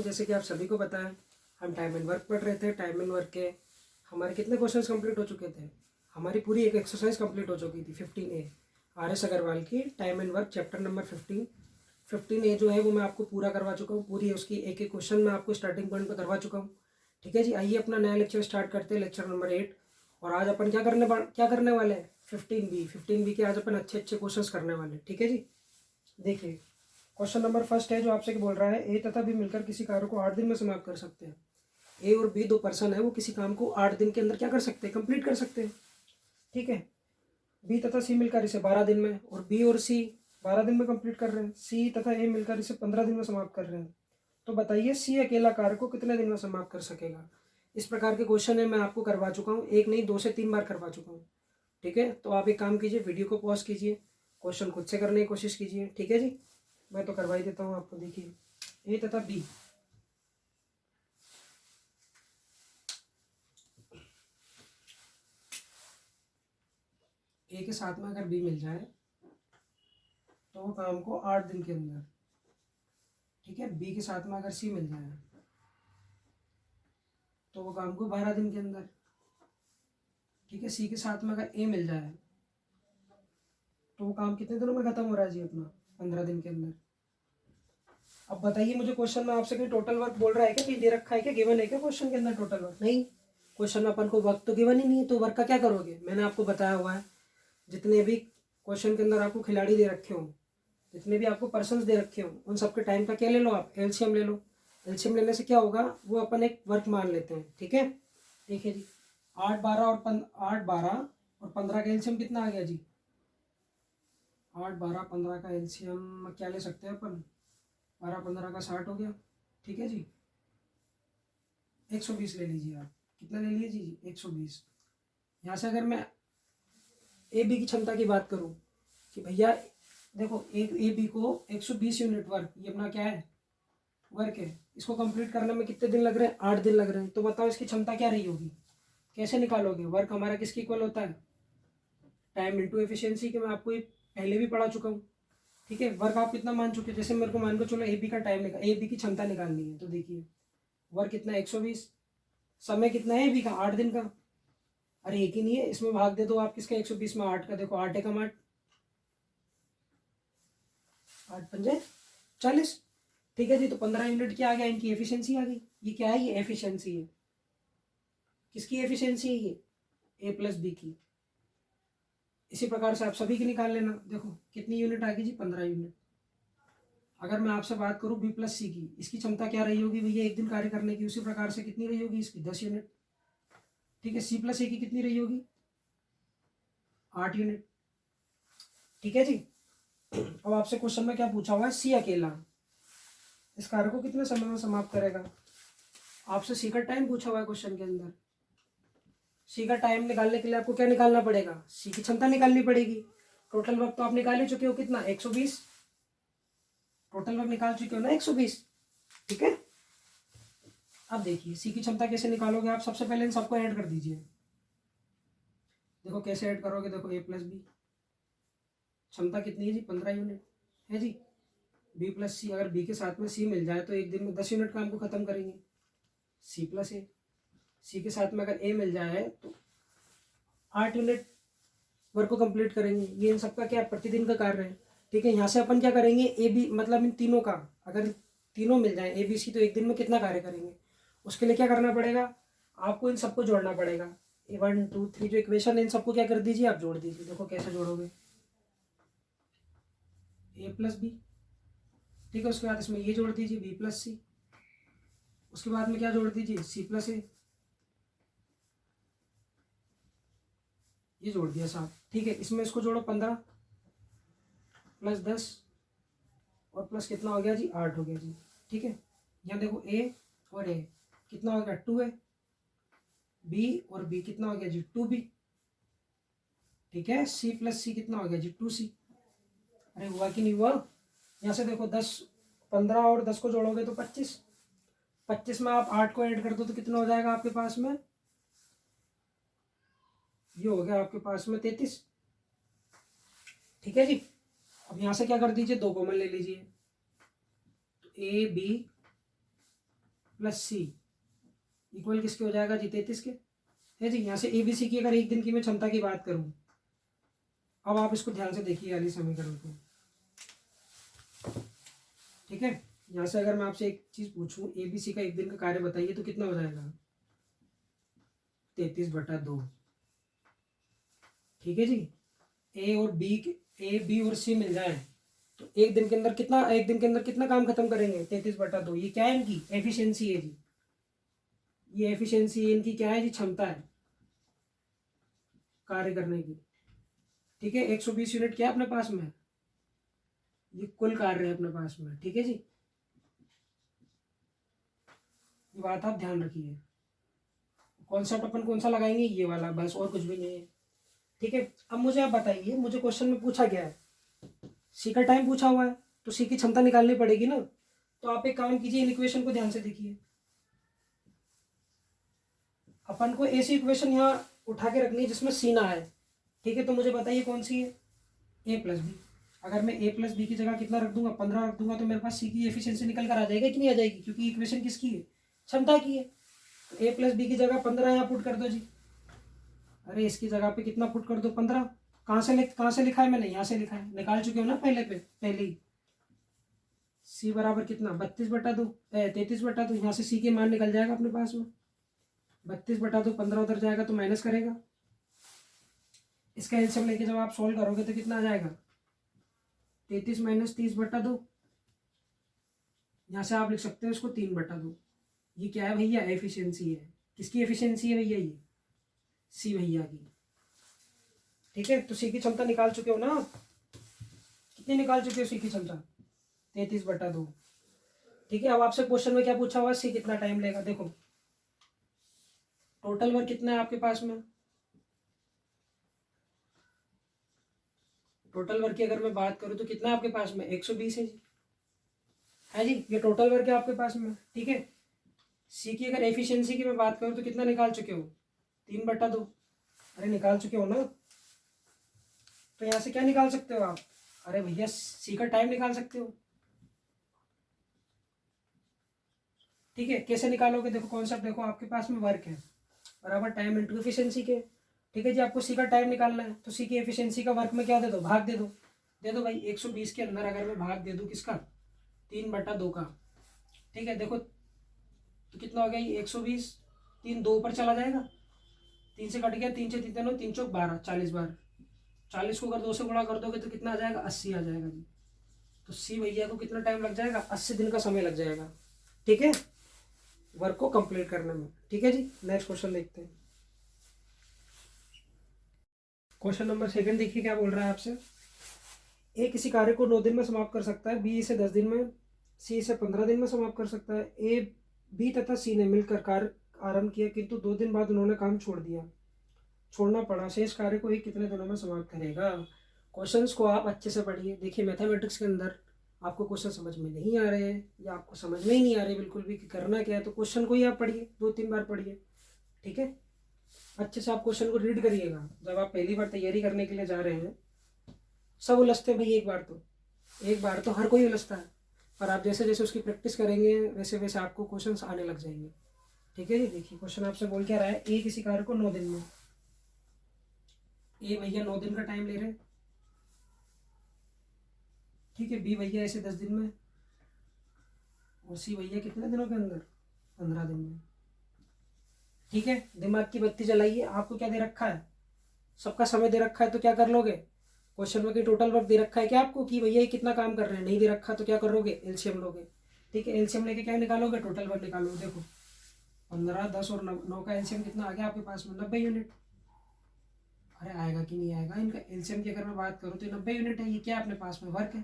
Student, जैसे कि आप सभी को पता है हम टाइम एंड वर्क पढ़ रहे थे। टाइम एंड वर्क के हमारे कितने क्वेश्चंस कंप्लीट हो चुके थे? हमारी पूरी एक एक्सरसाइज कंप्लीट हो चुकी थी 15A RS अग्रवाल की time and work chapter number 15A जो है वो मैं आपको पूरा करवा चुका हूँ। पूरी उसकी एक एक क्वेश्चन मैं आपको स्टार्टिंग पॉइंट पर करवा चुका हूँ। ठीक है जी, आइए अपना नया लेक्चर स्टार्ट करते हैं, लेक्चर नंबर 8। और आज अपन क्या करने वाले हैं? 15B के आज अपन अच्छे अच्छे क्वेश्चंस करने वाले हैं। ठीक है जी, देखिए क्वेश्चन नंबर फर्स्ट है जो आपसे बोल रहा है, ए तथा बी मिलकर किसी कार्य को 8 दिन में समाप्त कर सकते हैं। ए और बी दो पर्सन है, वो किसी काम को 8 दिन के अंदर क्या कर सकते हैं? कंप्लीट कर सकते हैं। ठीक है, बी तथा सी मिलकर इसे 12 दिन में, और बी और सी 12 दिन में कंप्लीट कर रहे हैं। सी तथा ए मिलकर इसे 15 दिन में समाप्त कर रहे हैं। तो बताइए सी अकेला कार्य को कितने दिन में समाप्त कर सकेगा? इस प्रकार के क्वेश्चन है मैं आपको करवा चुका हूँ, एक नहीं 2 से 3 बार करवा चुका हूँ। ठीक है, तो आप एक काम कीजिए, वीडियो को पॉज कीजिए, क्वेश्चन खुद से करने की कोशिश कीजिए। ठीक है जी, मैं तो करवा ही देता हूँ आपको। देखिए ए तथा बी, ए के साथ में अगर बी मिल जाए तो वो काम को 8 दिन के अंदर, ठीक है, बी के साथ में अगर सी मिल जाए तो वो काम को 12 दिन के अंदर, ठीक है, सी के साथ में अगर ए मिल जाए तो वो काम कितने दिनों में खत्म हो रहा है जी अपना? 15 दिन के अंदर। अब बताइए मुझे, क्वेश्चन में आपसे कोई टोटल वर्क बोल रहा है क्या? कहीं दे रखा है क्या? गिवन है क्या क्वेश्चन के अंदर टोटल वर्क? नहीं, क्वेश्चन में अपन को वर्क तो गिवन ही नहीं है, तो वर्क का क्या करोगे? मैंने आपको बताया हुआ है, जितने भी क्वेश्चन के अंदर आपको खिलाड़ी दे रखे हों, जितने भी आपको पर्सन्स दे रखे हों, उन सबके टाइम का क्या ले लो आप? एलसीएम ले लो। एलसीएम लेने से क्या होगा, वो अपन एक वर्क मान लेते हैं। ठीक है, देखिए जी 8 12 और 15 का एलसीएम कितना आ गया जी? 8 12 15 का एलसीएम क्या ले सकते हैं अपन? 12 15 का 60 हो गया। ठीक है जी, 120 ले लीजिए आप। कितना ले लीजिए जी? 120। यहाँ से अगर मैं ए बी की क्षमता की बात करूँ कि भैया देखो, एक ए बी को 120 यूनिट वर्क, ये अपना क्या है? वर्क है। इसको कंप्लीट करने में कितने दिन लग रहे हैं? 8 दिन लग रहे हैं। तो बताओ इसकी क्षमता क्या रही होगी? कैसे निकालोगे? वर्क हमारा किसकी इक्वल होता है? टाइम इंटू एफिशिएंसी के, मैं आपको ये पहले भी पढ़ा चुका हूँ। ठीक है, वर्क आप कितना मान चुके हैं? जैसे मेरे को मान को चलो ए बी का टाइम निकाल, ए बी की क्षमता निकालनी है, तो देखिए वर्क कितना है? 120। समय कितना है ए बी का? 8 दिन का। अरे एक ही नहीं है, इसमें भाग दे दो आप किसका? 120 में 8 का। देखो 8 एकम 8, 8 पंजे 40। ठीक है जी, तो 15 यूनिट क्या आ गया? इनकी एफिशिएंसी आ गई। ये क्या है? ये एफिशिएंसी है। किसकी एफिशिएंसी है ये? ए प्लस बी की। इसी प्रकार से आप सभी की निकाल लेना। देखो कितनी यूनिट आ गई जी? 15 यूनिट। अगर मैं आपसे बात करूं बी प्लस सी की, इसकी क्षमता क्या रही होगी भैया एक दिन कार्य करने की? उसी प्रकार से कितनी रही होगी इसकी? 10 यूनिट। ठीक है, सी प्लस ए की कितनी रही होगी? 8 यूनिट। ठीक है जी, अब आपसे क्वेश्चन में क्या पूछा हुआ है? सी अकेला इस कार्य को कितने समय में समाप्त करेगा? आपसे सी का टाइम पूछा हुआ है क्वेश्चन के अंदर। सी का टाइम निकालने के लिए आपको क्या निकालना पड़ेगा? सी की क्षमता निकालनी पड़ेगी। टोटल वक्त तो आप निकाल ही चुके हो, कितना? 120। टोटल वक्त निकाल चुके हो ना 120। ठीक है, अब देखिए सी की क्षमता कैसे निकालोगे आप? सबसे पहले इन सबको ऐड कर दीजिए। देखो कैसे ऐड करोगे? देखो ए प्लस बी, क्षमता कितनी है जी? 15 यूनिट है जी। बी प्लस सी, अगर बी के साथ में सी मिल जाए तो एक दिन में 10 यूनिट काम को खत्म करेंगे। सी प्लस ए, सी के साथ में अगर ए मिल जाए तो 8 यूनिट वर्क को कंप्लीट करेंगे। ये इन सबका क्या प्रतिदिन का कार्य है। ठीक है, यहाँ से अपन क्या करेंगे? ए बी मतलब इन तीनों का, अगर तीनों मिल जाए ए बी सी, तो एक दिन में कितना कार्य करेंगे? उसके लिए क्या करना पड़ेगा? आपको इन सबको जोड़ना पड़ेगा। ए 1 2 3 जो इक्वेशन है इन सबको क्या कर दीजिए आप? जोड़ दीजिए। देखो कैसे जोड़ोगे? ए प्लस बी, ठीक है, उसके बाद इसमें ये जोड़ दीजिए बी प्लस सी, उसके बाद में क्या जोड़ दीजिए? सी प्लस ए, ये जोड़ दिया साहब। ठीक है, इसमें इसको जोड़ो 15 प्लस 10 और प्लस कितना हो गया जी? 8 हो गया जी। ठीक है, यहाँ देखो ए और ए कितना हो गया? 2 है। बी और बी कितना हो गया जी? 2B। ठीक है, सी प्लस सी कितना हो गया जी? 2C। अरे हुआ कि नहीं हुआ? यहाँ से देखो 10 15 और 10 को जोड़ोगे तो 25। 25 में आप 8 को ऐड कर दो तो कितना हो जाएगा आपके पास में? ये हो गया आपके पास में 33। ठीक है जी, अब यहाँ से क्या कर दीजिए? 2 कॉमन ले लीजिए। तो A B plus C equal किसके हो जाएगा जी 33 के, है जी। यहाँ से ए बी सी की अगर एक दिन की मैं क्षमता की बात करूँ, अब आप इसको ध्यान से देखिए वाली समीकरण को, ठीक है। यहाँ से अगर मैं आपसे एक चीज़ पूछूं, ए बी सी का एक दिन का कार्य बताइए तो कितना हो जाएगा 33/2, ठीक है जी। ए और बी, ए बी और सी मिल जाए तो एक दिन के अंदर कितना काम खत्म करेंगे 33/2। ये क्या है इनकी एफिशिएंसी है जी, ये एफिशिएंसी इनकी क्या है जी क्षमता है कार्य करने की, ठीक है। 120 यूनिट क्या है अपने पास में, ये कुल कार्य है अपने पास में, ठीक है जी। ये बात आप ध्यान रखिए। कॉन्सेप्ट अपन कौन सा लगाएंगे, ये वाला, बस और कुछ भी नहीं है, ठीक है। अब मुझे आप बताइए, मुझे क्वेश्चन में पूछा गया है सी का टाइम पूछा हुआ है तो सी की क्षमता निकालनी पड़ेगी ना। तो आप एक काम कीजिए, इन इक्वेशन को ध्यान से देखिए। अपन को ऐसी इक्वेशन यहाँ उठा के रखनी है जिसमें सी ना आए, ठीक है। तो मुझे बताइए कौन सी है, ए प्लस बी। अगर मैं ए प्लस बी की जगह कितना रख दूंगा 15 रख दूंगा तो मेरे पास सी की एफिशिएंसी निकल कर आ जाएगा कि नहीं आ जाएगी, क्योंकि इक्वेशन किसकी है क्षमता की है। तो ए प्लस बी की जगह 15 यहाँ पुट कर दो जी। अरे इसकी जगह पे कितना पुट कर दो 15। कहाँ से लिखा है मैंने, यहाँ से लिखा है, निकाल चुके हो ना पहले ही। सी बराबर कितना 32/2 33/2, यहाँ से सी के मान निकल जाएगा अपने पास में 32/2, 15 उधर जाएगा तो माइनस करेगा। इसका एलसीएम लेके जब आप सोल्व करोगे तो कितना आ जाएगा 33 - 30/2। यहाँ से आप लिख सकते हो इसको 3/2। ये क्या है भैया एफिशिएंसी है, किसकी एफिशिएंसी है भैया, ये सी भैया की, ठीक है। तो सी की क्षमता निकाल चुके हो ना, कितनी निकाल चुके हो सी की क्षमता 33/2, ठीक है। अब आपसे क्वेश्चन में क्या पूछा हुआ, सी कितना टाइम लेगा। देखो टोटल वर्क कितना है आपके पास में, टोटल वर्क की अगर मैं बात करूं तो कितना है आपके पास में 120 है जी, है जी। ये टोटल वर्क है आपके पास में, ठीक है। सी की अगर एफिशिएंसी की मैं बात करूं तो कितना निकाल चुके हो 3/2। अरे निकाल चुके हो ना, तो यहाँ से क्या निकाल सकते हो आप, अरे भैया सी का टाइम निकाल सकते हो, ठीक है। कैसे निकालोगे, देखो कॉन्सेप्ट देखो, आपके पास में वर्क है बराबर टाइम इंटू एफिशिएंसी के, ठीक है जी। आपको सी का टाइम निकालना है तो सी की एफिशिएंसी का वर्क में क्या दे दो, भाग दे दो भाई। 120 के अंदर अगर मैं भाग दे दूँ किसका 3/2 का, ठीक है। देखो तो कितना हो गया ये 120, 3 2 पर चला जाएगा, 3 से कट गया, 3 से 3 9 3 चौक 12, 40 बार, 40 को अगर 2 से गुणा कर दोगे तो कितना आ जाएगा 80 आ जाएगा जी। तो सी भैया को कितना टाइम लग जाएगा 80 दिन का समय लग जाएगा, ठीक है, वर्क को कंप्लीट करने में, ठीक है जी। नेक्स्ट क्वेश्चन देखते हैं। क्वेश्चन नंबर 2 देखिए क्या बोल रहा है आपसे। ए किसी कार्य को 9 दिन में समाप्त कर सकता है, बी इसे 10 दिन में, सी इसे 15 दिन में समाप्त कर सकता है। ए बी तथा सी ने मिलकर कार्य आरंभ किया किंतु 2 दिन बाद उन्होंने काम छोड़ना पड़ा, शेष कार्य को एक कितने दिनों में समाप्त करेगा। क्वेश्चंस को आप अच्छे से पढ़िए। देखिए मैथमेटिक्स के अंदर आपको क्वेश्चन समझ में नहीं आ रहे हैं या आपको समझ में ही नहीं आ रहे बिल्कुल भी कि करना क्या है, तो क्वेश्चन को ही आप पढ़िए, 2-3 बार पढ़िए, ठीक है। अच्छे से आप क्वेश्चन को रीड करिएगा। जब आप पहली बार तैयारी करने के लिए जा रहे हैं, सब उलझते हैं भाई, एक बार तो हर कोई उलझता है, पर आप जैसे जैसे उसकी प्रैक्टिस करेंगे वैसे वैसे आपको क्वेश्चन आने लग जाएंगे, ठीक है जी। देखिए क्वेश्चन आपसे बोल क्या रहा है, ए किसी कार्य को 9 दिन में, ए भैया 9 दिन का टाइम ले रहे हैं, ठीक है। बी भैया ऐसे 10 दिन में, और सी भैया कितने दिनों के अंदर 15 दिन में, ठीक है। दिमाग की बत्ती जलाइए। आपको क्या दे रखा है, सबका समय दे रखा है, तो क्या कर लोगे, क्वेश्चन में कि टोटल वर्क दे रखा है क्या आपको कि भैया ये कितना काम कर रहे हैं, नहीं दे रखा तो क्या करोगे एलसीएम लोगे, ठीक है। एलसीएम लेके क्या निकालोगे, टोटल वर्क निकालो। देखो 15, 10 और 9 का एलसीएम कितना आ गया आपके पास में 90 यूनिट। अरे आएगा कि नहीं आएगा, इनका एलसीएम की अगर मैं बात करूँ तो 90 यूनिट है, ये क्या अपने पास में वर्क है।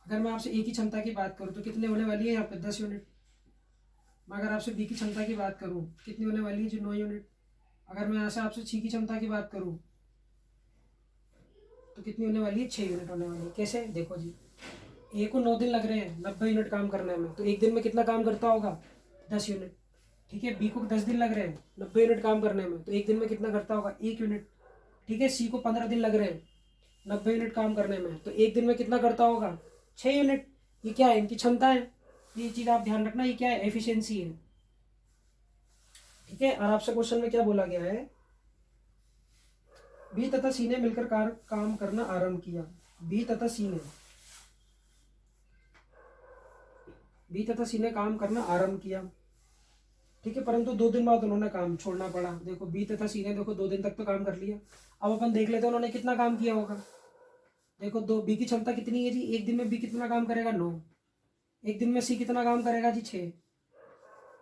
अगर मैं आपसे ए की क्षमता की बात करूँ तो कितने होने वाली है यहाँ पे 10 यूनिट। मैं अगर आपसे बी की क्षमता की बात करूँ कितनी होने वाली है जी 9 यूनिट। अगर मैं यहाँ से आपसे सी की क्षमता की बात करूँ तो कितनी होने वाली है 6 यूनिट होने वाली है। कैसे, देखो जी, ए को 9 दिन लग रहे हैं 90 यूनिट काम करने में, तो एक दिन में कितना काम करता होगा 10 यूनिट, ठीक है। बी को 10 दिन लग रहे हैं 90 यूनिट काम करने में, तो एक दिन में कितना करता होगा 1 यूनिट, ठीक है। सी को 15 दिन लग रहे हैं 90 यूनिट काम करने में, तो एक दिन में कितना करता होगा 6 यूनिट। ये क्या है, इनकी क्षमता है, ये चीज़ आप ध्यान रखना, ये क्या है, एफिशिएंसी है। ठीक है, और आपसे क्वेश्चन में क्या बोला गया है, बी तथा सी ने मिलकर काम करना आरंभ किया। बी तथा सी ने बी तथा सी ने काम करना आरंभ किया। ठीक है, परंतु 2 दिन बाद उन्होंने काम छोड़ना पड़ा। देखो बी तथा सी ने देखो 2 दिन तक तो काम कर लिया। अब अपन देख लेते हैं उन्होंने कितना काम किया होगा। देखो दो बी की क्षमता कितनी है जी, एक दिन में बी कितना काम करेगा, 9। एक दिन में सी कितना काम करेगा जी, 6।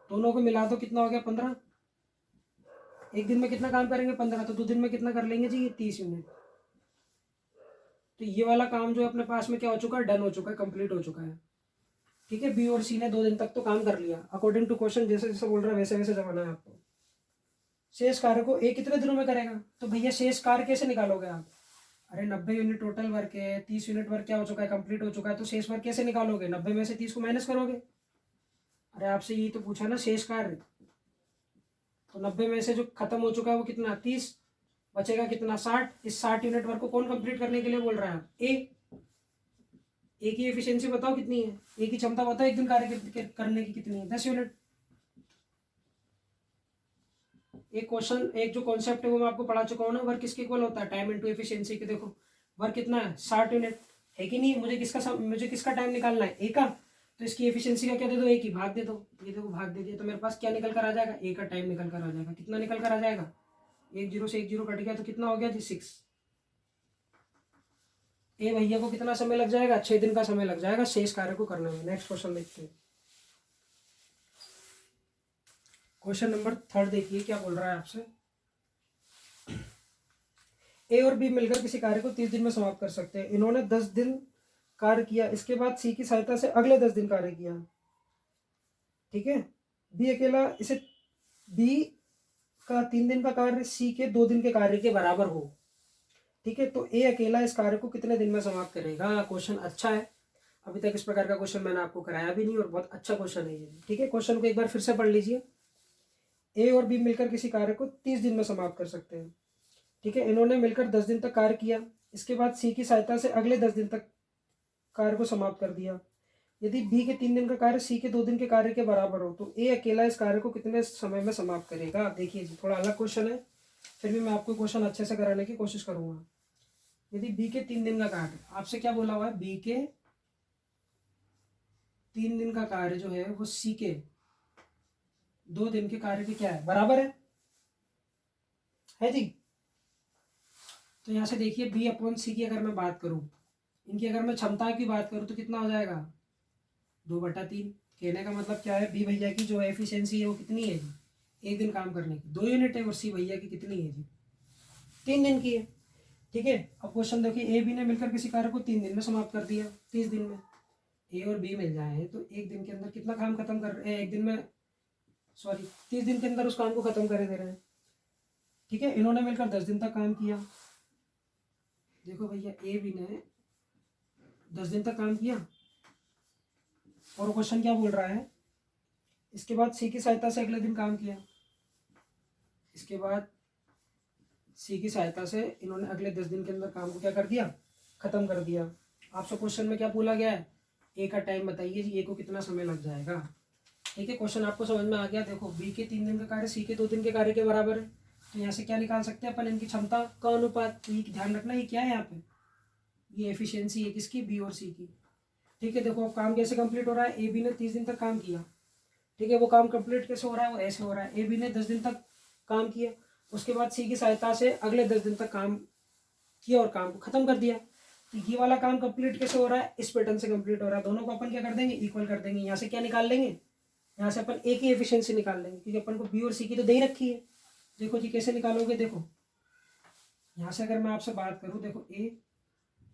दोनों को मिला दो कितना हो गया, 15। एक दिन में कितना काम करेंगे, 15, तो 2 दिन में कितना कर लेंगे जी, ये 30 यूनिट। तो ये वाला काम जो है अपने पास में क्या हो चुका है, डन हो चुका है, कंप्लीट हो चुका है। ठीक है, बी और सी ने 2 दिन तक तो काम कर लिया। अकॉर्डिंग टू क्वेश्चन जैसे जैसे बोल रहा है वैसे वैसे जमाना है आपको। शेष कार्य को ए कितने दिनों में करेगा, तो भैया शेष कार्य कैसे निकालोगे आप। अरे 90 यूनिट टोटल वर्क है, 30 यूनिट वर्क क्या हो चुका है, कंप्लीट हो चुका है, तो शेष वर्क कैसे निकालोगे, 90 में से 30 को माइनस करोगे। अरे आपसे यही तो पूछा ना, शेष कार्य। तो 90 में से जो खत्म हो चुका है वो कितना, 30, बचेगा कितना, 60। इस 60 यूनिट वर्क को कौन कंप्लीट करने के लिए बोल रहा है, ए की एफिशिएंसी बताओ कितनी है, ए की क्षमता बताओ एक दिन कार्य करने की कितनी है, 10 यूनिट। एक क्वेश्चन, एक जो कॉन्सेप्ट है वो मैं आपको पढ़ा चुका हूँ ना, वर्क किसके इक्वल होता है, टाइम इनटू एफिशिएंसी के। देखो वर्क कितना है, 60 यूनिट है कि नहीं, मुझे किसका टाइम निकालना है, ए का। तो इसकी एफिशिएंसी का क्या दे दो, ए की भाग दे दो। ये देखो भाग दे दिया, तो मेरे पास क्या निकल कर आ जाएगा, ए का टाइम निकल कर आ जाएगा। कितना निकल कर आ जाएगा, 1 0 से 1 0 कट गया, तो कितना हो गया जी, 6। ए भैया को कितना समय लग जाएगा, 6 दिन का समय लग जाएगा शेष कार्य को करने में। नेक्स्ट क्वेश्चन देखते हैं। क्वेश्चन नंबर 3 देखिए क्या बोल रहा है आपसे। ए और बी मिलकर किसी कार्य को 30 दिन में समाप्त कर सकते हैं। इन्होंने 10 दिन कार्य किया, इसके बाद सी की सहायता से अगले 10 दिन कार्य किया। ठीक है, बी अकेला इसे बी का 3 दिन का कार्य सी के 2 दिन के कार्य के बराबर हो। ठीक है, तो ए अकेला इस कार्य को कितने दिन में समाप्त करेगा। क्वेश्चन अच्छा है, अभी तक इस प्रकार का क्वेश्चन मैंने आपको कराया भी नहीं, और बहुत अच्छा क्वेश्चन है ये। ठीक है, क्वेश्चन को एक बार फिर से पढ़ लीजिए। ए और बी मिलकर किसी कार्य को 30 दिन में समाप्त कर सकते हैं। ठीक है, इन्होंने मिलकर 10 दिन तक कार्य किया, इसके बाद सी की सहायता से अगले 10 दिन तक कार्य को समाप्त कर दिया। यदि बी के 3 दिन का कार्य सी के 2 दिन के कार्य के बराबर हो, तो ए अकेला इस कार्य को कितने समय में समाप्त करेगा। देखिए जी, थोड़ा अलग क्वेश्चन है, फिर भी मैं आपको क्वेश्चन अच्छे से कराने की कोशिश करूंगा। यदि बी के 3 दिन का कार्य, आपसे क्या बोला हुआ है, बी के 3 दिन का कार्य जो है वो सी के 2 दिन के कार्य के क्या है, बराबर है जी। तो यहाँ से देखिए बी अपॉन सी की अगर मैं बात करूँ, इनकी अगर मैं क्षमता की बात करूँ तो कितना हो जाएगा, 2/3। कहने का मतलब क्या है, बी भैया की जो एफिशिएंसी है वो कितनी है जी, एक दिन काम करने की 2 यूनिट है, और सी भैया की कितनी है जी, 3 दिन की है। ठीक है, अब क्वेश्चन देखिए, ए बी ने मिलकर किसी कार्य को 3 दिन में समाप्त कर दिया, 30 दिन में। ए और बी मिल जाए तो एक दिन के अंदर कितना काम खत्म कर रहे हैं, एक दिन में, सॉरी 30 दिन के अंदर उस काम को खत्म करे दे रहे हैं। ठीक है, इन्होंने मिलकर 10 दिन तक काम किया। देखो भैया ए बी ने 10 दिन तक काम किया, और क्वेश्चन क्या बोल रहा है, इसके बाद सी की सहायता से अगले दिन काम किया, इसके बाद सी की सहायता से इन्होंने अगले 10 दिन के अंदर काम को क्या कर दिया, खत्म कर दिया। आपसे क्वेश्चन में क्या बोला गया है, ए का टाइम बताइए जी, ए को कितना समय लग जाएगा। ठीक है, क्वेश्चन आपको समझ में आ गया। देखो बी के 3 दिन का कार्य सी के 2 दिन के कार्य के बराबर है, तो यहाँ से क्या निकाल सकते हैं अपन, इनकी क्षमता का अनुपात। तो ये ध्यान रखना, ये क्या है यहाँ पे, ये एफिशिएंसी है किसकी, बी और सी की। ठीक है, देखो अब काम कैसे कंप्लीट हो रहा है, ए बी ने 30 दिन तक काम किया। ठीक है, वो काम कंप्लीट कैसे हो रहा है, वो ऐसे हो रहा है, ए बी ने 10 दिन तक काम किया, उसके बाद सी की सहायता से अगले 10 दिन तक काम किया और काम को खत्म कर दिया। तो ये वाला काम कंप्लीट कैसे हो रहा है, इस पैटर्न से कंप्लीट हो रहा है। दोनों को अपन क्या कर देंगे, इक्वल कर देंगे। यहाँ से क्या निकाल लेंगे, यहाँ से अपन ए की एफिशिएंसी निकाल लेंगे, क्योंकि अपन को बी और सी की तो दे ही रखी है। देखो जी कैसे निकालोगे, देखो यहाँ से अगर मैं आपसे बात करूँ, देखो ए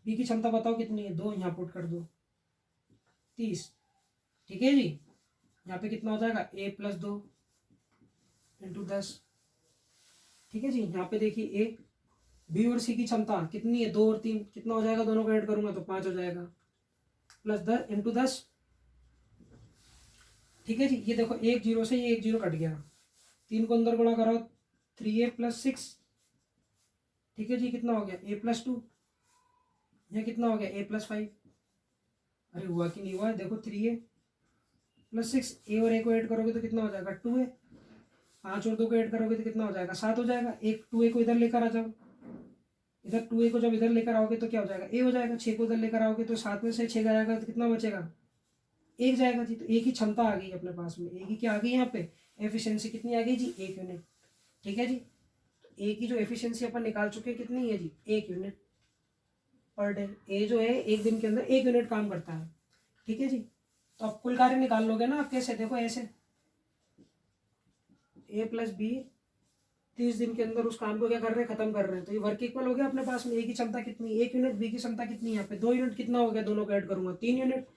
बी की क्षमता बताओ कितनी है, 2, यहाँ पुट कर दो 30। ठीक है जी, यहाँ पे कितना हो जाएगा, a + 2 × 10। ठीक है जी, यहाँ पे देखिए ए बी और सी की क्षमता कितनी है, 2 और 3, कितना हो जाएगा, दोनों को ऐड करूंगा तो 5 हो जाएगा, +10 × 10। ठीक है जी, ये देखो 1 0 से ये 1 0 कट गया, 3 को अंदर गुणा करो, 3a + 6। ठीक है जी, कितना हो गया, a + 2, यह कितना हो गया, a + 5। अरे हुआ कि नहीं हुआ, देखो 3a +6, ए और ए को ऐड करोगे तो कितना हो जाएगा 2a, 5 और 2 को ऐड करोगे तो कितना हो जाएगा 7 हो जाएगा। एक 2a को इधर लेकर आ जाओ, इधर 2a को जब इधर लेकर आओगे तो क्या हो जाएगा, ए हो जाएगा। 6 को इधर लेकर आओगे तो 7 में से 6 जाएगा तो कितना बचेगा, 1 जाएगा जी। तो एक ही क्षमता आ गई अपने पास में, एक ही क्या आ गई यहाँ पे, एफिशिएंसी कितनी आ गई जी, 1 यूनिट। ठीक है जी, ए की जो एफिशिएंसी अपन निकाल चुके हैं कितनी है जी, 1 यूनिट पर डे। ए जो है एक दिन के अंदर 1 यूनिट काम करता है। ठीक है जी, तो आप कुल कार्य निकाल लोगे ना आप कैसे, देखो ऐसे, ए प्लस बी 30 दिन के अंदर उस काम को क्या कर रहे हैं, खत्म कर रहे हैं। तो ये वर्क इक्वल हो गया अपने पास में। ए की क्षमता कितनी, 1 यूनिट, बी की क्षमता कितनी है यहाँ पे 2 यूनिट, कितना हो गया, दोनों को ऐड करूंगा 3 यूनिट।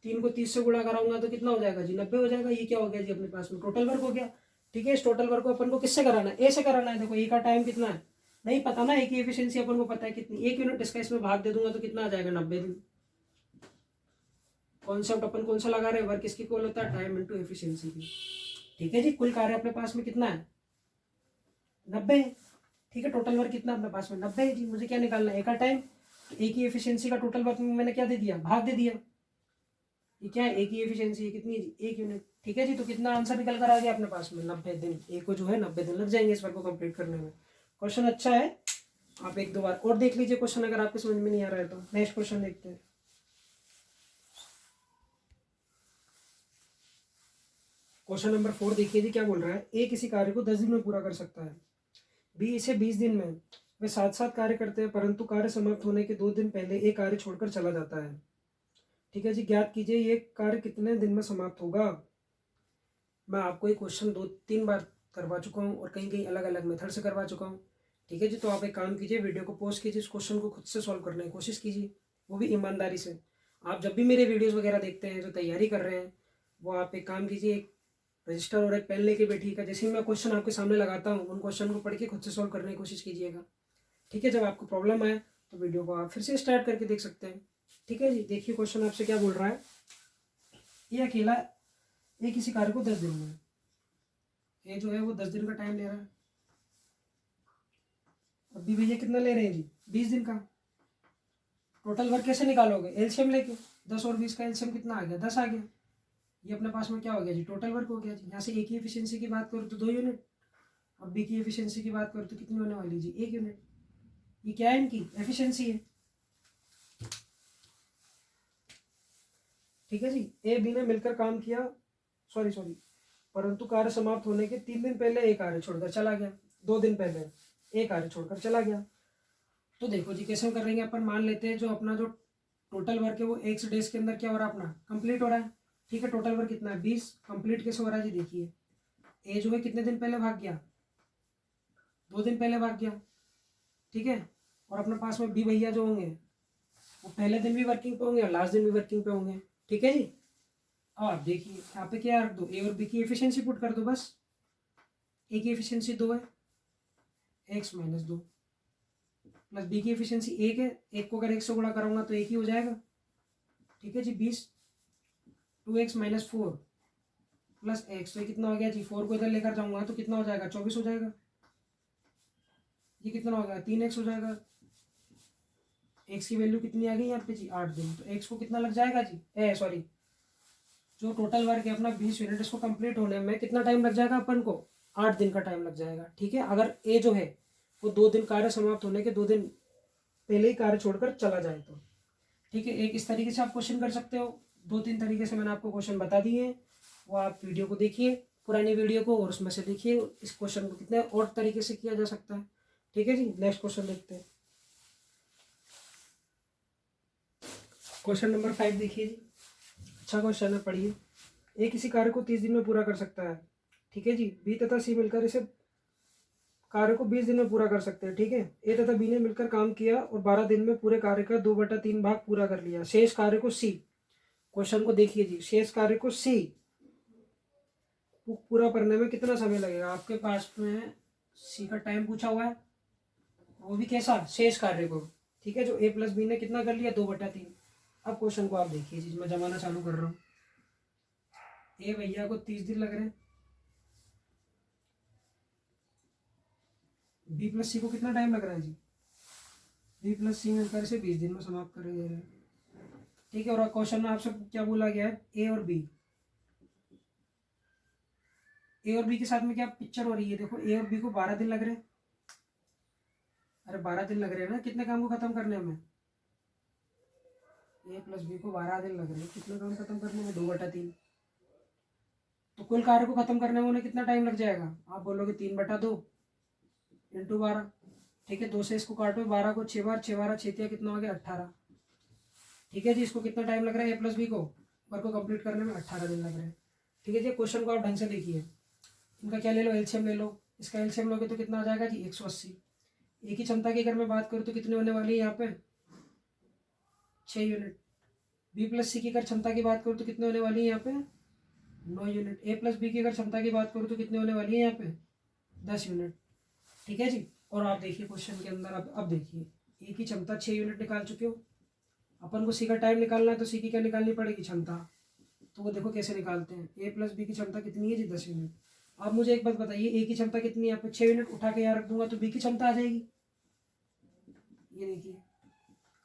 3 को 30 से गुणा कराऊंगा तो कितना हो जाएगा जी, 90 हो जाएगा। ये क्या हो गया जी अपने पास में टोटल वर्क हो गया। ठीक है, इस टोटल वर्क को अपन को किससे कराना है, ए से कराना है। देखो ए का टाइम कितना है नहीं पता ना, ए की एफिशिएंसी अपन को पता है कितनी, 1 यूनिट, इसका इसमें भाग दे दूंगा तो कितना आ जाएगा 90 दिन। कॉन्सेप्ट अपन कौन सा लगा रहे हैं, वर्क किसकी इक्वल होता है, टाइम इनटू एफिशिएंसी की। ठीक है जी, कुल कार्य अपने पास में कितना है 90 है। ठीक है, टोटल वर्क कितना अपने पास में 90 है जी। मुझे क्या निकालना है, ए का टाइम, तो ए की एफिशिएंसी का टोटल वर्क में मैंने क्या दे दिया, भाग दे दिया। ये क्या है, ए की एफिशिएंसी कितनी है जी, 1 यूनिट। ठीक है जी, तो कितना आंसर निकल कर आ गया अपने पास में 90 दिन। ए को जो है 90 दिन लग जाएंगे इस वर्क को कंप्लीट करने में। क्वेश्चन अच्छा है, आप एक दो बार और देख लीजिए क्वेश्चन, अगर आपको समझ में नहीं आ रहा है तो। नेक्स्ट क्वेश्चन देखते हैं। क्वेश्चन नंबर 4 देखिए जी, क्या बोल रहा है, ए किसी कार्य को 10 दिन में पूरा कर सकता है, बी इसे 20 दिन में। वे साथ साथ कार्य करते हैं, परंतु कार्य समाप्त होने के 2 दिन पहले ए कार्य छोड़कर चला जाता है। ठीक है जी, ज्ञात कीजिए ये कार्य कितने दिन में समाप्त होगा। मैं आपको ये क्वेश्चन 2-3 बार करवा चुका हूँ और कहीं कहीं अलग अलग मेथड से करवा चुका हूँ। ठीक है जी, तो आप एक काम कीजिए, वीडियो को पॉज कीजिए, इस क्वेश्चन को खुद से सॉल्व करने की कोशिश कीजिए, वो भी ईमानदारी से। आप जब भी मेरे वीडियोस वगैरह देखते हैं, जो तैयारी कर रहे हैं, वो आप एक काम कीजिए, एक रजिस्टर और एक पेन लेके बैठिएगा। जैसे ही मैं क्वेश्चन आपके सामने लगाता हूँ, उन क्वेश्चन को पढ़ के खुद से सॉल्व करने की कोशिश कीजिएगा। ठीक है, जब आपको प्रॉब्लम आए तो वीडियो को आप फिर से स्टार्ट करके देख सकते हैं। ठीक है जी, देखिए क्वेश्चन आपसे क्या बोल रहा है, ये अकेला, ये किसी कार्य को 10 दिन में, ये जो है वो 10 दिन का टाइम ले रहा है। अब भी भैया कितना ले रहे हैं जी, 20 दिन का। टोटल वर्क कैसे निकालोगे, एलसीएम लेके, 10 और 20 का एलसीएम कितना आ गया, 10 आ गया। ये अपने पास में क्या हो गया जी, टोटल वर्क हो गया जी। यहाँ से ए की एफिशिएंसी की बात करो तो 2 यूनिट, अब बी की एफिशिएंसी की बात करो तो कितनी होने वाली जी, 1 यूनिट। ये क्या है, इनकी एफिशिएंसी है। ठीक है जी, ए बी ने मिलकर काम किया, सॉरी परंतु कार्य समाप्त होने के 3 दिन पहले ए कार्य छोड़कर चला गया, 2 दिन पहले ए कार्य छोड़कर चला गया। तो देखो जी कैसे कर रहेंगे अपन, मान लेते हैं जो अपना जो टोटल वर्क है वो एक्स डेज के अंदर क्या हो रहा है, अपना कंप्लीट हो रहा है। ठीक है, टोटल वर्क कितना है 20, कंप्लीट कैसे हो रहा है जी, देखिए ए जो है कितने दिन पहले भाग गया, 2 दिन पहले भाग गया। ठीक है, और अपने पास में बी भैया जो होंगे वो पहले दिन भी वर्किंग पे होंगे और लास्ट दिन भी वर्किंग पे होंगे। ठीक है जी, अब आप देखिए यहाँ पे क्या रख दो, ए और बी की एफिशिएंसी पुट कर दो बस। ए की एफिशिएंसी 2 है, एक्स माइनस 2, प्लस बी की एफिशिएंसी 1 है, 1 को अगर 1 से गुणा करूँगा तो 1 ही हो जाएगा। ठीक है जी, 20, 2x माइनस 4 प्लस एक्स, तो कितना हो गया जी, 4 को इधर लेकर जाऊंगा तो कितना हो जाएगा, 24 हो जाएगा। ये कितना हो गया, 3x हो जाएगा। एक्स की वैल्यू कितनी आ गई यहाँ पे जी, 8 दिन। तो एक्स को कितना लग जाएगा जी, सॉरी, जो टोटल वर्क है अपना 20 यूनिट, इसको कंप्लीट होने में कितना टाइम लग जाएगा अपन को, 8 दिन का टाइम लग जाएगा। ठीक है, अगर ए जो है वो 2 दिन कार्य समाप्त होने के 2 दिन पहले ही कार्य छोड़कर चला जाए तो। ठीक है, एक इस तरीके से आप क्वेश्चन कर सकते हो, 2-3 तरीके से मैंने आपको क्वेश्चन बता दिए हैं, वो आप वीडियो को देखिए, पुरानी वीडियो को, और उसमें से देखिए इस क्वेश्चन को कितने और तरीके से किया जा सकता है। ठीक है जी, नेक्स्ट क्वेश्चन देखते हैं। क्वेश्चन नंबर 5 देखिए जी, अच्छा क्वेश्चन है, पढ़िए। ए किसी कार्य को 30 दिन में पूरा कर सकता है। ठीक है जी, बी तथा सी मिलकर इसे कार्य को 20 दिन में पूरा कर सकते हैं। ठीक है, ए तथा बी ने मिलकर काम किया और 12 दिन में पूरे कार्य का 2/3 भाग पूरा कर लिया। शेष कार्य को सी, क्वेश्चन को देखिए जी, शेष कार्य को सी पूरा करने में कितना समय लगेगा। आपके पास में सी का टाइम पूछा हुआ है, वो भी कैसा, शेष कार्य को। ठीक है, जो ए प्लस बी ने कितना कर लिया, 2/3। अब क्वेश्चन को आप देखिए जी, मैं जमाना चालू कर रहा हूँ। ए भैया को 30 दिन लग रहे हैं, बी प्लस सी को कितना टाइम लग रहा है जी, बी प्लस सी मिलकर इसे 20 दिन में समाप्त कर दे रहे हैं। ठीक है, और क्वेश्चन में आपसे क्या बोला गया है, ए और बी ए और बी के साथ में क्या पिक्चर हो रही है, देखो ए और बी को 12 दिन लग रहे हैं। अरे 12 दिन लग रहे हैं ना कितने काम को खत्म करने में, ए प्लस बी को 12 दिन लग रहे हैं कितने काम खत्म करने में, 2/3। तो कुल कार्य को खत्म करने में उन्हें कितना टाइम लग जाएगा, आप बोलोगे 3/2 इंटू 12। ठीक है, 2 से इसको काटो, 12 को 6 बार, 6 12 6 कितना हो गया 18। ठीक है जी, इसको कितना टाइम लग रहा है ए प्लस बी को वर्क को कंप्लीट करने में, 18 दिन लग रहे हैं। ठीक है जी, क्वेश्चन को आप ढंग से देखिए, इनका क्या ले लो, एलसीएम ले लो। इसका एलसीएम लोगे तो कितना आ जाएगा जी 180। एक ही क्षमता की अगर मैं बात करूँ तो कितनी होने वाली है यहाँ पे 6 यूनिट। बी प्लस सी की अगर क्षमता की बात करूँ तो कितने होने वाली है यहाँ पे 9 यूनिट। ए प्लस बी की अगर क्षमता की बात करूँ तो कितनी होने वाली है यहाँ पे 10 यूनिट। ठीक है जी, और आप देखिए क्वेश्चन के अंदर अब देखिए, ए की क्षमता 6 यूनिट निकाल चुके हो, अपन को सी का टाइम निकालना है तो सी की क्या निकालनी पड़ेगी क्षमता। तो वो देखो कैसे निकालते हैं, ए प्लस बी की क्षमता कितनी है जी 10 यूनिट। आप मुझे एक बात बताइए, ए की क्षमता कितनी है यहाँ पे 6 यूनिट, उठा के यहाँ रख दूंगा तो बी की क्षमता आ जाएगी। ये देखिए,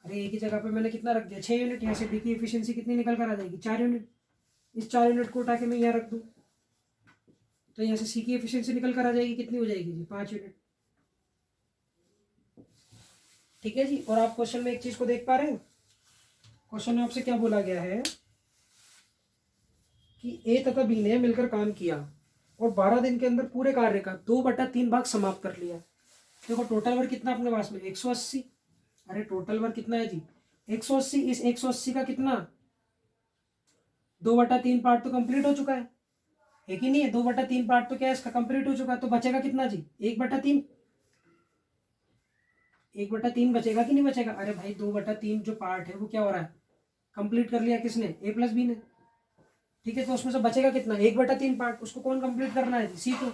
अरे ए की जगह पे मैंने कितना रख दिया 6 यूनिट, यहाँ से बी की एफिशिएंसी कितनी निकल कर आ जाएगी 4 यूनिट। इस 4 यूनिट को उठा के मैं यहाँ रख दूँ तो यहाँ से सी की एफिशिएंसी निकल कर आ जाएगी, कितनी हो जाएगी जी 5 यूनिट। ठीक है जी, और आप क्वेश्चन में एक चीज को देख पा रहे हैं, क्वेश्चन में आपसे क्या बोला गया है कि ए तथा बी ने मिलकर काम किया और 12 दिन के अंदर पूरे कार्य का 2/3 भाग समाप्त कर लिया। देखो टोटल वर्क कितना अपने पास में 180। अरे टोटल वर्क कितना है जी 180, इस 180 का कितना 2/3 पार्ट तो कंप्लीट हो चुका है कि नहीं है, 2/3 पार्ट तो क्या है इसका कंप्लीट हो चुका है, तो बचेगा कितना जी 1/3। 1/3 बचेगा कि नहीं बचेगा, अरे भाई 2/3 जो पार्ट है वो क्या हो रहा है कंप्लीट कर लिया किसने, ए प्लस बी ने। ठीक है, तो उसमें से बचेगा कितना 1/3 पार्ट, उसको कौन कंप्लीट करना है सी को।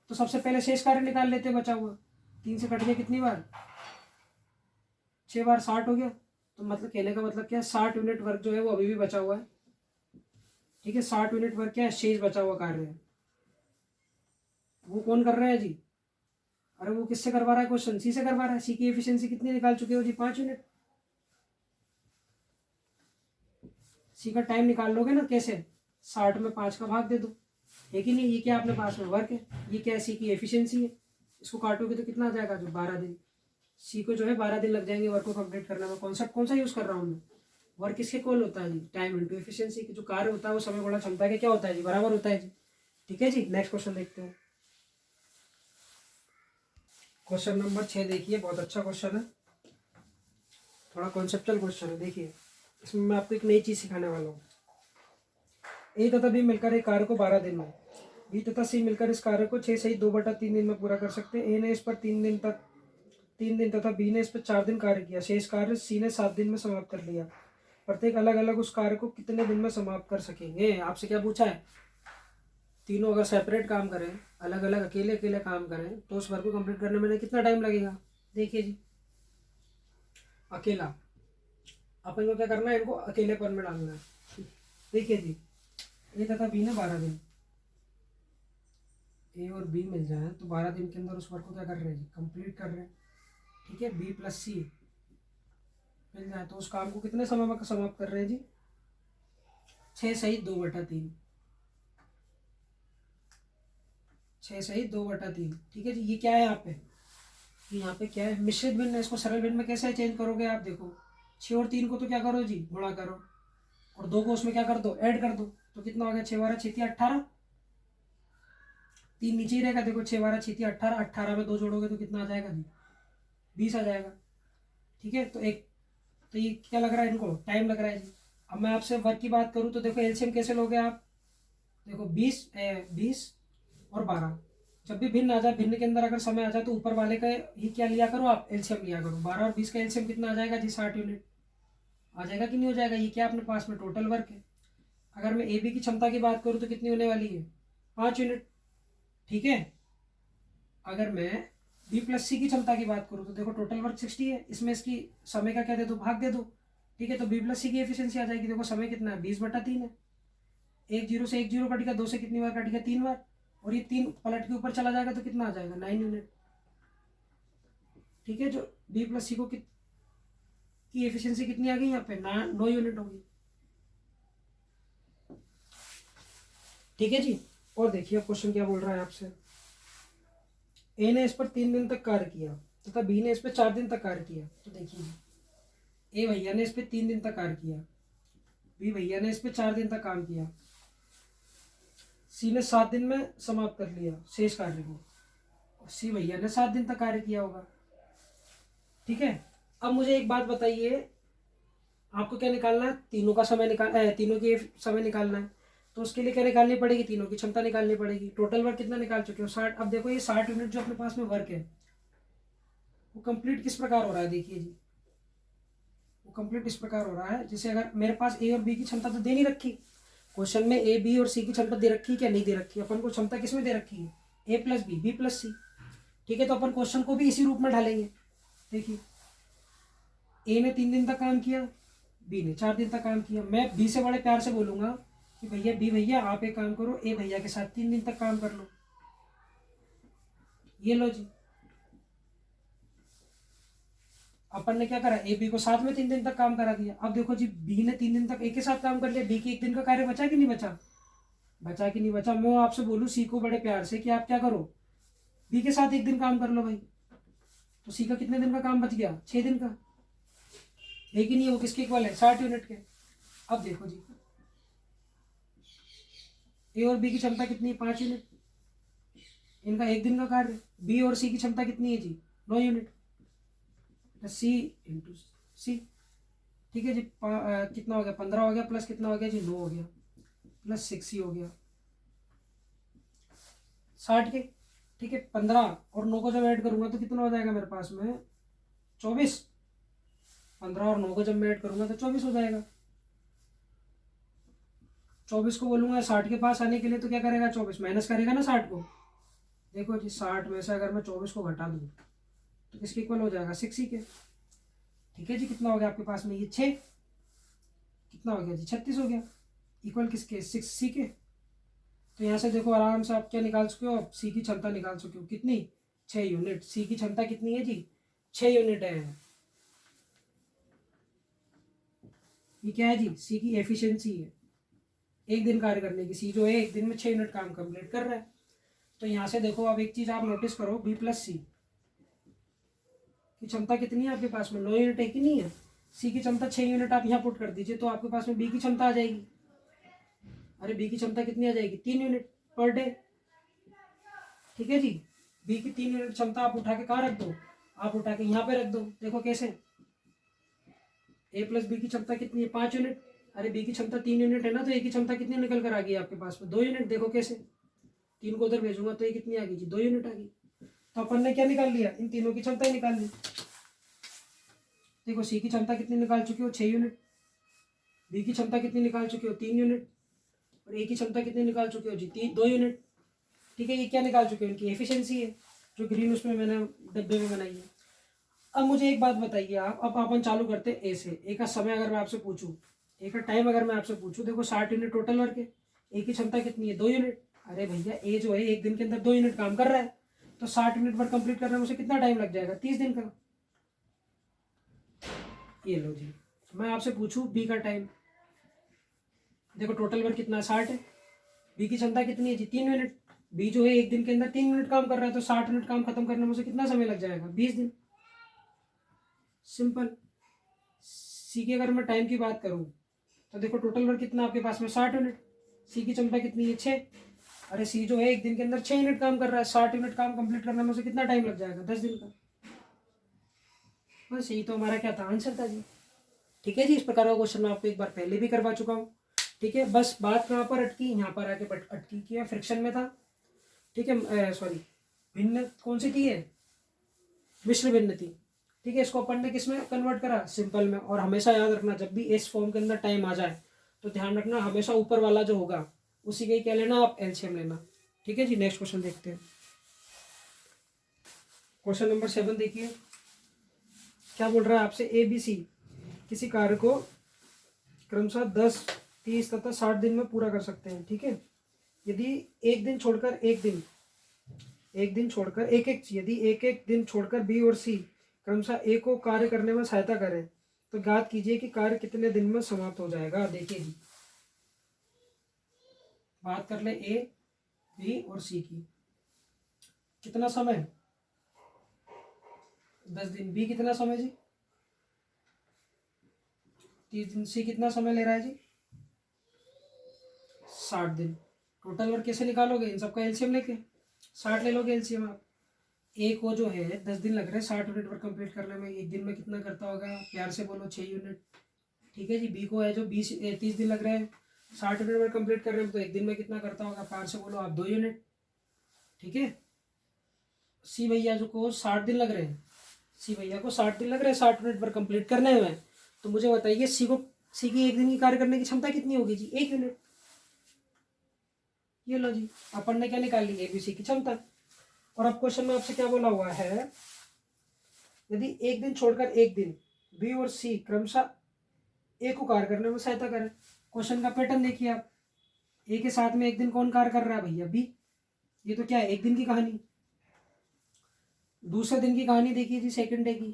तो सबसे पहले शेष कार्य निकाल लेते हैं बचा हुआ, 3 से कट गया कितनी बार 6 बार 60 हो गया। तो मतलब कहने का मतलब क्या है 60 यूनिट वर्क जो है वो अभी भी बचा हुआ है। ठीक है, 60 यूनिट वर्क क्या है शेष बचा हुआ कार्य है, वो कौन कर रहा है जी, अरे वो किससे करवा रहा है क्वेश्चन, सी से करवा रहा है। सी की एफिशिएंसी कितनी निकाल चुके हो जी 5 यूनिट। सी का टाइम निकाल लोगे ना कैसे, 60 में 5 का भाग दे दो, है कि नहीं। ये क्या अपने पास में वर्क है, ये क्या है सी की एफिशिएंसी है, इसको काटोगे तो कितना आ जाएगा जो 12 दिन। सी को जो है 12 दिन लग जाएंगे वर्क को कंप्लीट करने में। कॉन्सेप्ट कौन सा यूज कर रहा हूँ मैं, वर्क किसके कॉल होता है जी टाइम इंटू एफिशिएंसी की, जो कार्य होता है वो समय गुणा क्षमता के क्या होता है जी बराबर होता है जी। ठीक है जी, नेक्स्ट क्वेश्चन देखते हैं। क्वेश्चन नंबर 6 देखिए, बहुत अच्छा क्वेश्चन है, थोड़ा कॉन्सेप्चुअल क्वेश्चन है। देखिए इसमें मैं आपको एक नई चीज सिखाने वाला हूँ। ए तथा बी मिलकर एक कार्य को 12 दिन में, बी तथा सी मिलकर इस कार्य को 6 सही 2/3 दिन में पूरा कर सकते हैं। ए ने इस पर 3 दिन तथा बी ने इस पर 4 दिन कार्य किया, शेष कार्य सी ने 7 दिन में समाप्त कर लिया। प्रत्येक अलग अलग उस कार्य को कितने दिन में समाप्त कर सकेंगे। आपसे क्या पूछा है, तीनों अगर सेपरेट काम करें, अलग अलग अकेले अकेले काम करें तो उस वर्क को कंप्लीट करने में कितना टाइम लगेगा। देखिए जी, अकेला अपन को क्या करना है, इनको अकेलेपन में डालना है। देखिए जी, ए तथा बी ने 12 दिन, ए और बी मिल जाए तो 12 दिन के अंदर उस वर्क को क्या कर रहे हैं जी कंप्लीट कर रहे हैं। ठीक है, बी प्लस सी मिल जाए तो उस काम को कितने समय में समाप्त कर रहे हैं जी 6 सही 2/3, 6 सही 2/3। ठीक है जी, ये क्या है यहाँ पे, यहाँ पे क्या है मिश्रित भिन्न है, इसको सरल भिन्न में कैसे चेंज करोगे आप, देखो 6 और 3 को तो क्या करो जी गुणा करो, और 2 को उसमें क्या कर दो ऐड कर दो, तो कितना हो गया 6 12 6 18, 3 नीचे ही रहेगा। देखो 6 12 6 18, 18 में 2 जोड़ोगे तो कितना आ जाएगा जी 20 आ जाएगा। ठीक है, तो ये क्या लग रहा है इनको टाइम लग रहा है जी। अब मैं आपसे वर्क की बात करूँ तो देखो एलसीएम कैसे लोगे आप, देखो 20 और 12, जब भी भिन्न आ जाए, भिन्न के अंदर अगर समय आ जाए तो ऊपर वाले का ही क्या लिया करो आप एलसीएम लिया करो। 12 और 20 का एलसीएम कितना आ जाएगा जी 60 यूनिट आ जाएगा कि नहीं हो जाएगा। ये क्या अपने पास में टोटल वर्क है। अगर मैं ए बी की क्षमता की बात करूँ तो कितनी होने वाली है 5 यूनिट। ठीक है, अगर मैं बी प्लस सी की क्षमता की बात करूँ तो देखो टोटल वर्क 60 है, इसमें इसकी समय का क्या दे दो भाग दे दो। ठीक है, तो बी प्लस सी की एफिशिएंसी आ जाएगी, देखो समय कितना है 20/3 है, 1 0 से 1 0 कट गया, 2 से कितनी बार कट गया 3 बार, और ये 3 पलट के ऊपर चला जाएगा तो कितना आ जाएगा 9 यूनिट। ठीक है, जो बी प्लस सी को की एफिशिएंसी कितनी आ गई यहाँ पे 9 यूनिट होगी। ठीक है जी, और देखिए क्वेश्चन क्या बोल रहा है आपसे। ए ने इस पर 3 दिन तक कार्य किया तथा बी ने इस पर 4 दिन तक कार्य किया। तो देखिए ए भैया ने इस पर 3 दिन तक कार्य किया, बी भैया ने इस पर 4 दिन तक काम किया, सी ने 7 दिन में समाप्त कर लिया शेष कार्य को, और सी भैया ने 7 दिन तक कार्य किया होगा। ठीक है, अब मुझे एक बात बताइए, आपको क्या निकालना है, तीनों का समय तीनों की समय निकालना है। तो उसके लिए क्या निकालनी पड़ेगी, तीनों की क्षमता निकालनी पड़ेगी। टोटल वर्क कितना निकाल चुके हो, 60। अब देखो ये 60 यूनिट जो अपने पास में वर्क है वो कंप्लीट किस प्रकार हो रहा है, देखिए जी वो कंप्लीट इस प्रकार हो रहा है जैसे अगर मेरे पास ए और बी की क्षमता तो दे नहीं रखी, क्वेश्चन में ए बी और सी की क्षमता दे रखी है क्या, नहीं दे रखी। अपन को क्षमता किस में दे रखी है, ए प्लस बी, बी प्लस सी। ठीक है, तो अपन क्वेश्चन को भी इसी रूप में ढालेंगे। देखिए ए ने 3 दिन तक काम किया, बी ने 4 दिन तक काम किया। मैं बी से बड़े प्यार से बोलूंगा कि भैया बी भैया आप एक काम करो, ए भैया के साथ 3 दिन तक काम कर लो। ये लो जी, अपन ने क्या करा, ए बी को साथ में 3 दिन तक काम करा दिया। अब देखो जी बी ने 3 दिन तक ए के साथ काम कर लिया, बी के 1 दिन का कार्य बचा कि नहीं बचा, बचा कि नहीं बचा। मैं आपसे बोलूँ सी को बड़े प्यार से कि आप क्या करो, बी के साथ 1 दिन काम कर लो भाई, तो सी का कितने दिन का काम बच गया, 6 दिन का। एक ही नहीं, वो किसके इक्वल है, 60 यूनिट के। अब देखो जी ए और बी की क्षमता कितनी है, 5 यूनिट, इनका 1 दिन का कार्य। बी और सी की क्षमता कितनी है जी, 9 यूनिट, सी इंटू सी। ठीक है जी, कितना हो गया, 15 हो गया, प्लस कितना हो गया जी, 9 हो गया, प्लस 6 ही हो गया, 60 के। ठीक है, 15 और 9 को जब ऐड करूंगा तो कितना हो जाएगा मेरे पास में, 24। 15 और 9 को जब मैं ऐड करूंगा तो 24 हो जाएगा। 24 को बोलूंगा 60 के पास आने के लिए, तो क्या करेगा, 24 माइनस करेगा ना 60 को। देखो जी 60 में से अगर मैं 24 को घटा दूँ तो किसके इक्वल हो जाएगा, 6 ही के। ठीक है जी, कितना हो गया आपके पास में, ये 6, कितना हो गया जी, 36 हो गया, इक्वल किसके, 6 सी के। तो यहाँ से देखो आराम से आप क्या निकाल चुके हो, आप सी की क्षमता निकाल चुके हो, कितनी, 6 यूनिट। सी की क्षमता कितनी है जी, 6 यूनिट है। ये क्या है जी, सी की एफिशिएंसी है, 1 दिन कार्य करने की। सी जो है 1 दिन में 6 यूनिट काम कंप्लीट कर रहा है। तो यहाँ से देखो अब एक चीज आप नोटिस करो, बी प्लस सी की क्षमता कितनी है आपके पास में, 9 यूनिट है कि नहीं है। सी की क्षमता 6 यूनिट आप यहाँ पुट कर दीजिए तो आपके पास में बी की क्षमता आ जाएगी। अरे बी की क्षमता कितनी आ जाएगी, 3 यूनिट पर डे। ठीक है जी, बी की 3 यूनिट क्षमता आप उठा के कहाँ रख दो, आप उठा के यहाँ पे रख दो। देखो कैसे, ए प्लस बी की क्षमता कितनी है, 5 यूनिट। अरे बी की क्षमता 3 यूनिट है ना, तो ए की क्षमता कितनी निकल कर आ गई आपके पास में, 2 यूनिट। देखो कैसे, 3 को उधर भेजूंगा तो ये कितनी आ गई जी, 2 यूनिट आ गई। तो अपन ने क्या निकाल लिया, इन तीनों की क्षमता ही निकाल ली। देखो सी की क्षमता कितनी निकाल चुके हो, 6 यूनिट। बी की क्षमता कितनी निकाल चुके हो, 3 यूनिट। और ए की क्षमता कितनी निकाल चुके हो जी, 2 यूनिट। ठीक है, ये क्या निकाल चुके हो, इनकी एफिशिएंसी है, जो ग्रीन उसमें मैंने डब्बे में बनाई है। अब मुझे एक बात बताइए आप, अब अपन चालू करते हैं ए से। ए का समय अगर मैं आपसे पूछूं, ए का टाइम अगर मैं आपसे पूछूं, देखो 60 यूनिट टोटल वर्क है, ए की क्षमता कितनी है, 2 यूनिट। अरे भैया ए जो है 1 दिन के अंदर 2 यूनिट काम कर रहा है, तो 60 यूनिट वर्क कंप्लीट करने में उसे कितना टाइम लग जाएगा, 30 दिन का। ये लो जी, मैं आपसे पूछूं बी का टाइम, देखो टोटल वर्क कितना है, 60 है। बी की क्षमता कितनी है जी, 3 यूनिट। बी जो है 1 दिन के अंदर 3 यूनिट काम कर रहा है, तो 60 यूनिट काम खत्म करने में उसे कितना समय लग जाएगा, 20 दिन। सिंपल। सी की अगर मैं टाइम की बात करूं तो देखो टोटल वर्क कितना आपके पास में, 60 यूनिट। सी की क्षमता कितनी है, 6। अरे सी जो है 1 दिन के अंदर 6 यूनिट काम कर रहा है, 60 यूनिट काम कंप्लीट करने में उसे कितना टाइम लग जाएगा, 10 दिन का। बस यही तो हमारा क्या था, आंसर था जी। ठीक है जी, इस प्रकार का क्वेश्चन मैं आपको एक बार पहले भी करवा चुका हूँ। ठीक है, बस बात कहाँ पर अटकी, यहाँ पर आके अटकी किया, फ्रिक्शन में था। ठीक है, सॉरी, भिन्न कौन सी थी है, मिश्र भिन्न थी। ठीक है, इसको अपन ने किस में कन्वर्ट करा, सिंपल में। और हमेशा याद रखना, जब भी इस फॉर्म के अंदर टाइम आ जाए तो ध्यान रखना हमेशा ऊपर वाला जो होगा उसी का ही क्या लेना, आप एलसीएम लेना। ठीक है जी, नेक्स्ट क्वेश्चन देखते हैं। क्वेश्चन नंबर 7 देखिए, क्या बोल रहा है आपसे, ए बी सी किसी कार्य को क्रमशः 10, 30 तथा 60 दिन में पूरा कर सकते हैं। ठीक है, यदि एक दिन छोड़कर यदि एक एक दिन छोड़कर बी और सी क्रमशः ए को कार्य करने में सहायता करें तो ज्ञात कीजिए कि कार्य कितने दिन में समाप्त हो जाएगा। देखिए जी, बात कर ले ए, बी और सी की। कितना समय? 10 दिन। बी कितना समय जी? 30 दिन। सी कितना समय ले रहा है जी? 60 दिन। टोटल वर्क कैसे निकालोगे? इन सबका एलसीएम लेके 60 ले लोगे एलसीएम आप। ए को जो है 10 दिन लग रहे हैं 60 यूनिट वर्क कंप्लीट करने में, एक दिन में कितना करता होगा? प्यार से बोलो 6 यूनिट। ठीक है जी। बी को है जो 30 दिन लग रहे हैं 60 यूनिट वर्क कंप्लीट करने में, तो एक दिन में कितना करता होगा? प्यार से बोलो आप 2 यूनिट। ठीक है। सी भैया जो को 60 दिन लग रहे हैं, सी भैया को 60 दिन लग रहे हैं 60 यूनिट वर्क कंप्लीट करने में, तो मुझे बताइए सी की एक दिन की कार्य करने की क्षमता कितनी होगी जी? 1 यूनिट। ये लो जी, अपन ने क्या निकाल ली? एबीसी की क्षमता। और अब क्वेश्चन में आपसे क्या बोला हुआ है? यदि एक दिन छोड़कर एक दिन बी और सी क्रमशः ए को कार्य करने में सहायता करें। क्वेश्चन का पैटर्न देखिए आप। ए के साथ में एक दिन कौन कार्य कर रहा है भैया? बी। ये तो क्या है? एक दिन की कहानी। दूसरे दिन की कहानी देखिए जी, सेकंड डे की।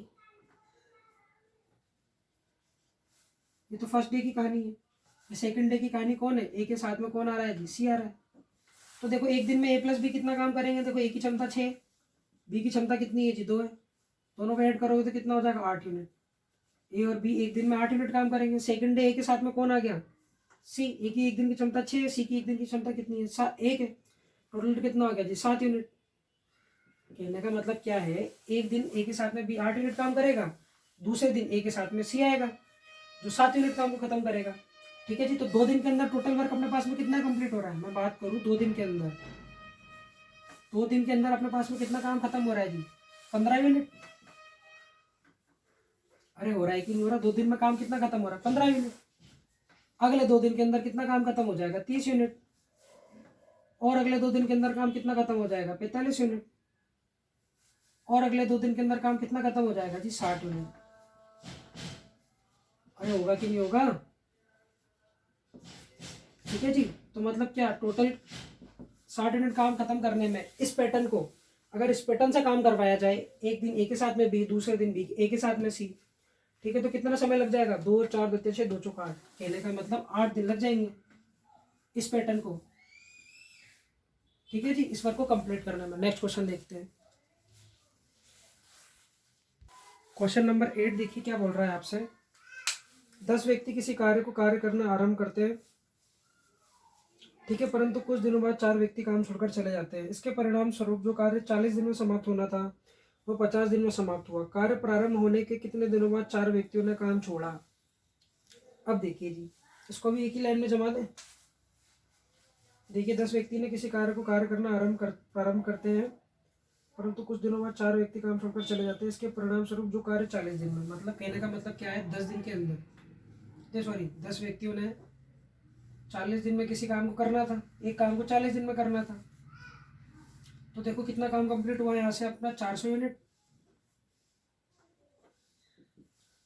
ये तो फर्स्ट डे की कहानी है। ये सेकंड डे की कहानी कौन है? ए के साथ में कौन आ रहा है जी? सी आ रहा है। तो देखो एक दिन में ए प्लस बी कितना काम करेंगे? देखो ए की क्षमता 6, बी की क्षमता कितनी है जी? 2 है। दोनों को ऐड करोगे तो कितना हो जाएगा? 8 यूनिट। ए और बी एक दिन में 8 यूनिट काम करेंगे। सेकंड डे ए के साथ में कौन आ गया? सी। ए की एक दिन की क्षमता 6 है, सी की एक दिन की क्षमता कितनी है? 1 है। टोटल कितना हो गया जी? 7 यूनिट। कहने का मतलब क्या है? एक दिन ए के साथ में बी 8 यूनिट काम करेगा, दूसरे दिन ए के साथ में सी आएगा जो 7 यूनिट काम को खत्म करेगा। ठीक है जी। तो 2 दिन के अंदर टोटल वर्क अपने पास में कितना कंप्लीट हो रहा है? मैं बात करूँ 2 दिन के अंदर, 2 दिन के अंदर अपने पास में कितना काम खत्म हो रहा है जी? 15 यूनिट। अरे हो रहा है कि नहीं हो रहा? 2 दिन में काम कितना खत्म हो रहा है? 15 यूनिट। अगले 2 दिन के अंदर कितना काम खत्म हो जाएगा? 30 यूनिट। और अगले 2 दिन के अंदर काम कितना खत्म हो जाएगा? 45 यूनिट। और अगले 2 दिन के अंदर काम कितना खत्म हो जाएगा जी? 60 यूनिट। अरे होगा कि नहीं होगा? ठीक है जी। तो मतलब क्या टोटल 60 यूनिट काम खत्म करने में इस पैटर्न को, अगर इस पैटर्न से काम करवाया जाए, एक दिन ए के साथ में बी, दूसरे दिन बी ए के साथ में सी, ठीक है, तो कितना समय लग जाएगा? 2 4 2 6 2 चौक 8। कहने का मतलब 8 दिन लग जाएंगे इस पैटर्न को। ठीक है जी, इस वर्क को कंप्लीट करने में। नेक्स्ट क्वेश्चन देखते हैं। क्वेश्चन नंबर 8 देखिए क्या बोल रहा है आपसे। 10 व्यक्ति किसी कार्य को कार्य करना आरंभ करते हैं, ठीक है, परंतु कुछ दिनों बाद 4 व्यक्ति काम छोड़कर चले जाते हैं। इसके परिणाम स्वरूप जो कार्य 40 दिन में समाप्त होना था वो 50 दिन में समाप्त हुआ। कार्य प्रारंभ होने के कितने दिनों बाद 4 व्यक्तियों ने काम छोड़ा? अब देखिए जी, इसको भी एक ही लाइन में जमा दें। देखिए 10 व्यक्ति ने किसी कार्य को कार्य करना प्रारंभ करते हैं, परंतु कुछ दिनों बाद 4 व्यक्ति काम छोड़कर चले जाते हैं। इसके परिणाम स्वरूप जो कार्य 40 दिन में, मतलब कहने का मतलब क्या है? 10 दिन के अंदर, सॉरी 10 व्यक्तियों ने 40 दिन में किसी काम को करना था, एक काम को 40 दिन में करना था। तो देखो कितना काम कंप्लीट हुआ यहाँ से अपना? 400 यूनिट।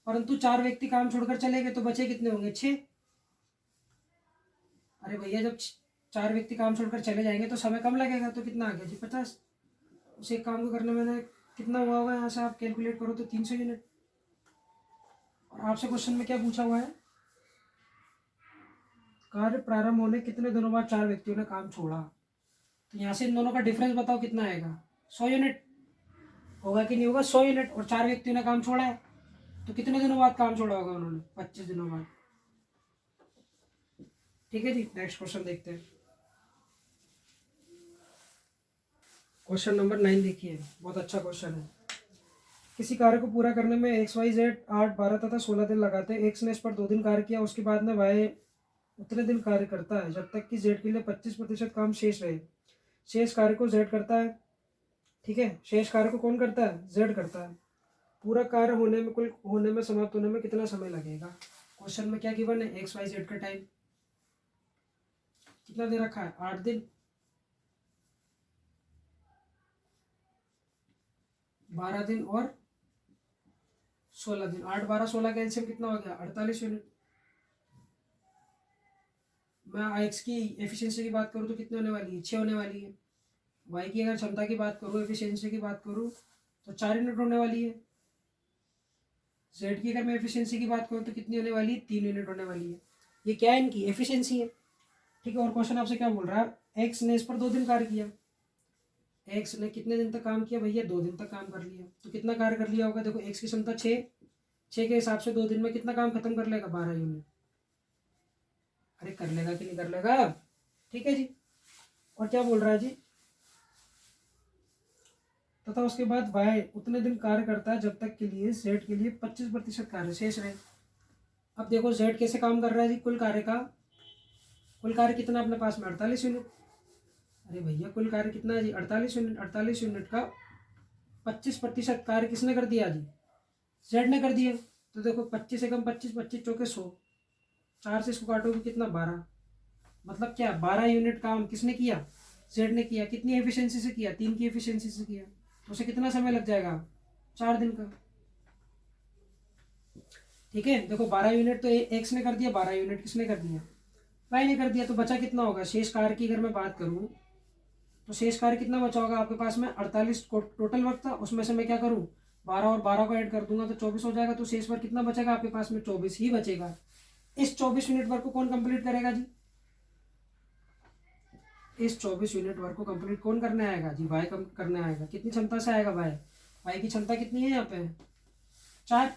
परंतु 4 व्यक्ति काम छोड़कर चले गए तो बचे कितने होंगे? 6। अरे भैया जब 4 व्यक्ति काम छोड़कर चले जाएंगे तो समय कम लगेगा, तो कितना आ गया जी? 50। उस एक काम को करने में कितना हुआ होगा? यहाँ से आप कैलकुलेट करो तो 300 यूनिट। और आपसे क्वेश्चन में क्या पूछा हुआ है? कार्य प्रारंभ होने कितने दिनों बाद 4 व्यक्तियों ने काम छोड़ा। तो यहाँ से इन दोनों का डिफरेंस बताओ कितना आएगा? 100 यूनिट। होगा कि नहीं होगा? 100 यूनिट। और 4 व्यक्तियों ने काम छोड़ा है, तो कितने दिनों बाद काम छोड़ा होगा उन्होंने? 25 दिनों बाद। ठीक है जी, नेक्स्ट क्वेश्चन देखते हैं। क्वेश्चन नंबर 9 देखिए, बहुत अच्छा क्वेश्चन है। किसी कार्य को पूरा करने में एक्स वाई जेड 8 12 तथा 16 दिन लगाते हैं। एक्स ने इस पर 2 दिन कार्य किया, उसके बाद में वाई उतने दिन कार्य करता है जब तक कि जेड के लिए 25% काम शेष रहे। शेष कार्य को जेड करता है, ठीक है, शेष कार्य को कौन करता है? जेड करता है। पूरा कार्य होने में समाप्त होने में कितना समय लगेगा? क्वेश्चन में क्या गिवन है? एक्स वाई जेड का टाइम कितना दे रखा है? 8 दिन, 12 दिन और 16 दिन। 8 12 16 का एलसीएम कितना हो गया? 48 यूनिट। मैं एक्स की एफिशिएंसी की बात करूँ तो कितनी होने वाली है? 6 होने वाली है। वाई की अगर क्षमता की बात करूँ, एफिशिएंसी की बात करूँ तो 4 यूनिट होने वाली है। जेड की अगर मैं एफिशिएंसी की बात करूँ तो कितनी होने वाली है? 3 यूनिट होने वाली है। ये क्या है? इनकी एफिशिएंसी है। ठीक है। और क्वेश्चन आपसे क्या बोल रहा है? एक्स ने इस पर 2 दिन कार्य किया। एक्स ने कितने दिन तक काम किया भैया? 2 दिन तक काम कर लिया। तो कितना कार्य कर लिया होगा? देखो एक्स की क्षमता 6, 6 के हिसाब से 2 दिन में कितना काम खत्म कर लेगा? 12 यूनिट। अरे कर लेगा कि नहीं कर लेगा? ठीक है जी। और क्या बोल रहा है जी? तथा उसके बाद वाई उतने दिन कार्य करता है जब तक के लिए जेड के लिए 25% कार्य शेष रहे। अब देखो जेड कैसे काम कर रहा है जी? कुल कार्य कितना अपने पास में? 48 यूनिट। अरे भैया कुल कार्य कितना है जी? 48 यूनिट। 48 यूनिट का 25% कार्य किसने कर दिया जी? जेड ने कर दिया। तो देखो 25 एकम 25, 25 चौके 100, 4 से इसको काटोगे कितना? 12। मतलब क्या? 12 यूनिट काम किसने किया? जेड ने किया। कितनी एफिशिएंसी से किया? 3 की एफिशिएंसी से किया। तो उसे कितना समय लग जाएगा? 4 दिन का। ठीक है। देखो 12 यूनिट तो एक्स ने कर दिया, 12 यूनिट किसने कर दिया? वाई ने कर दिया। तो बचा कितना होगा? शेष कार्य की अगर मैं बात करूं तो शेष कार्य कितना बचा होगा आपके पास में? 48 टोटल वर्क था, उसमें से मैं क्या करूं? 12 और 12 को ऐड कर दूंगा तो 24 हो जाएगा। तो शेष वर्क कितना बचेगा आपके पास में? 24 ही बचेगा। इस 24 यूनिट वर्क को कौन कंप्लीट करेगा जी? इस 24 यूनिट वर्क को कंप्लीट कौन करने आएगा जी? वाई करने आएगा। कितनी क्षमता से आएगा वाई? वाई की क्षमता कितनी है यहाँ पे? 4।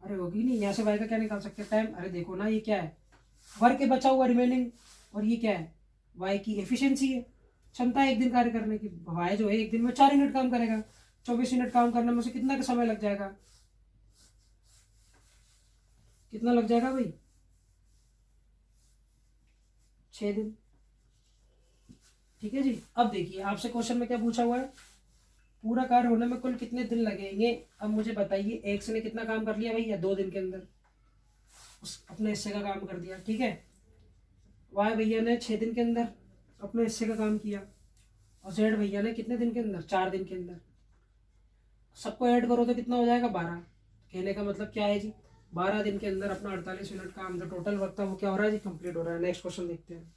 अरे होगी नहीं, यहाँ से वाई का क्या निकाल सकते हैं? टाइम। अरे देखो ना, ये क्या है? वर्क के बचा हुआ रिमेनिंग। और ये क्या है? वाई की एफिशिएंसी है, क्षमता है एक दिन कार्य करने की। वाई जो है एक दिन में 4 यूनिट काम करेगा। 24 यूनिट काम करने में उसे कितना का समय लग जाएगा? कितना लग जाएगा भाई? 6 दिन। ठीक है जी। अब देखिए आपसे क्वेश्चन में क्या पूछा हुआ है? पूरा कार्य होने में कुल कितने दिन लगेंगे? अब मुझे बताइए एक्स ने कितना काम कर लिया भैया? 2 दिन के अंदर उस अपने हिस्से का काम कर दिया। ठीक है। वाई भैया ने 6 दिन के अंदर अपने हिस्से का काम किया। और जेड भैया ने कितने दिन के अंदर? 4 दिन के अंदर। सबको ऐड करो तो कितना हो जाएगा? 12। कहने का मतलब क्या है जी? 12 दिन के अंदर अपना 48 यूनिट काम जो टोटल वक्त था वो क्या हो रहा है जी? कंप्लीट हो रहा है। नेक्स्ट क्वेश्चन देखते हैं।